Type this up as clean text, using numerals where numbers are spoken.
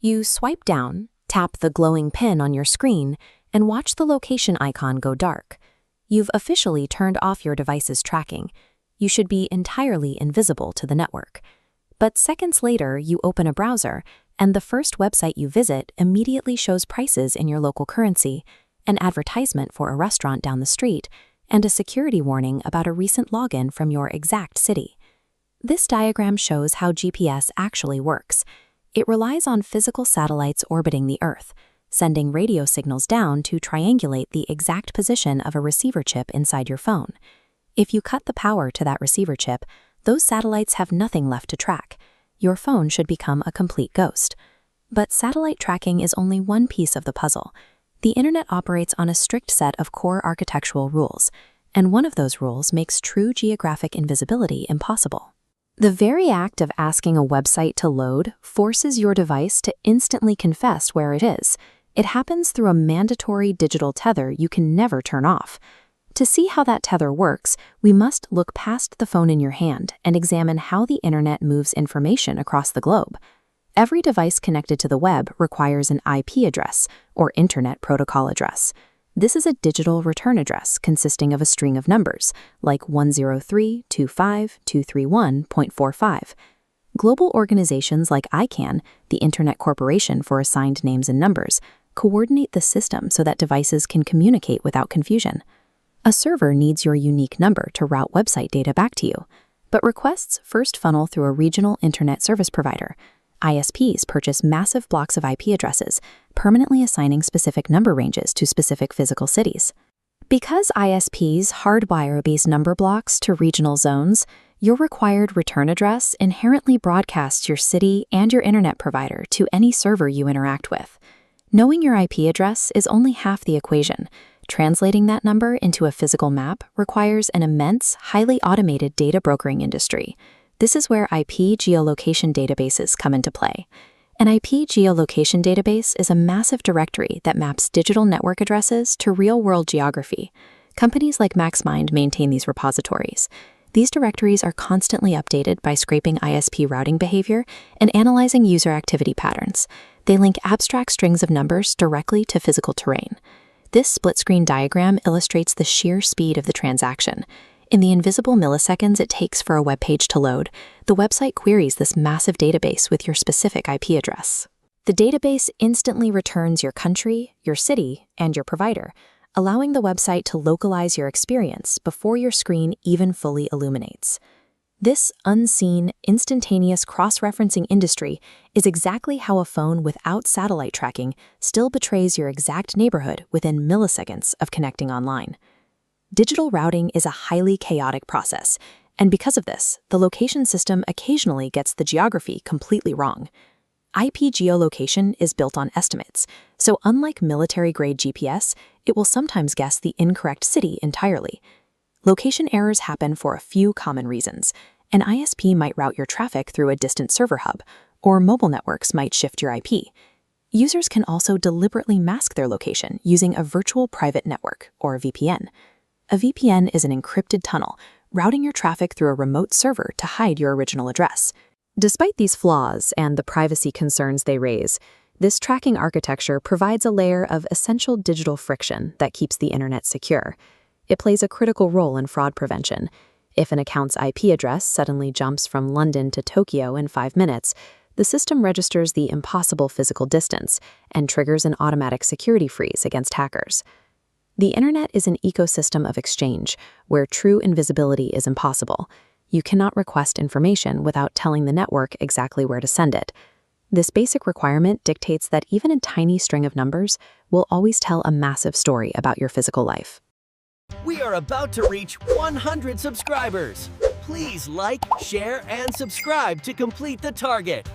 You swipe down, tap the glowing pin on your screen, and watch the location icon go dark. You've officially turned off your device's tracking. You should be entirely invisible to the network. But seconds later, you open a browser, and the first website you visit immediately shows prices in your local currency, an advertisement for a restaurant down the street, and a security warning about a recent login from your exact city. This diagram shows how GPS actually works. It relies on physical satellites orbiting the Earth, sending radio signals down to triangulate the exact position of a receiver chip inside your phone. If you cut the power to that receiver chip, those satellites have nothing left to track. Your phone should become a complete ghost. But satellite tracking is only one piece of the puzzle. The internet operates on a strict set of core architectural rules, and one of those rules makes true geographic invisibility impossible. The very act of asking a website to load forces your device to instantly confess where it is. It happens through a mandatory digital tether you can never turn off. To see how that tether works, we must look past the phone in your hand and examine how the internet moves information across the globe. Every device connected to the web requires an IP address, or Internet Protocol address. This is a digital return address consisting of a string of numbers, like 103.25231.45. Global organizations like ICANN, the Internet Corporation for Assigned Names and Numbers, coordinate the system so that devices can communicate without confusion. A server needs your unique number to route website data back to you, but requests first funnel through a regional internet service provider. ISPs purchase massive blocks of IP addresses, permanently assigning specific number ranges to specific physical cities. Because ISPs hardwire these number blocks to regional zones, your required return address inherently broadcasts your city and your internet provider to any server you interact with. Knowing your IP address is only half the equation. Translating that number into a physical map requires an immense, highly automated data brokering industry. This is where IP geolocation databases come into play. An IP geolocation database is a massive directory that maps digital network addresses to real-world geography. Companies like MaxMind maintain these repositories. These directories are constantly updated by scraping ISP routing behavior and analyzing user activity patterns. They link abstract strings of numbers directly to physical terrain. This split-screen diagram illustrates the sheer speed of the transaction. In the invisible milliseconds it takes for a web page to load, the website queries this massive database with your specific IP address. The database instantly returns your country, your city, and your provider, allowing the website to localize your experience before your screen even fully illuminates. This unseen, instantaneous cross-referencing industry is exactly how a phone without satellite tracking still betrays your exact neighborhood within milliseconds of connecting online. Digital routing is a highly chaotic process, and because of this, the location system occasionally gets the geography completely wrong. IP geolocation is built on estimates, so unlike military-grade GPS, it will sometimes guess the incorrect city entirely. Location errors happen for a few common reasons. An ISP might route your traffic through a distant server hub, or mobile networks might shift your IP. Users can also deliberately mask their location using a virtual private network, or VPN. A VPN is an encrypted tunnel, routing your traffic through a remote server to hide your original address. Despite these flaws and the privacy concerns they raise, this tracking architecture provides a layer of essential digital friction that keeps the internet secure. It plays a critical role in fraud prevention. If an account's IP address suddenly jumps from London to Tokyo in 5 minutes, the system registers the impossible physical distance and triggers an automatic security freeze against hackers. The internet is an ecosystem of exchange where true invisibility is impossible. You cannot request information without telling the network exactly where to send it. This basic requirement dictates that even a tiny string of numbers will always tell a massive story about your physical life. We are about to reach 100 subscribers. Please like, share, and subscribe to complete the target.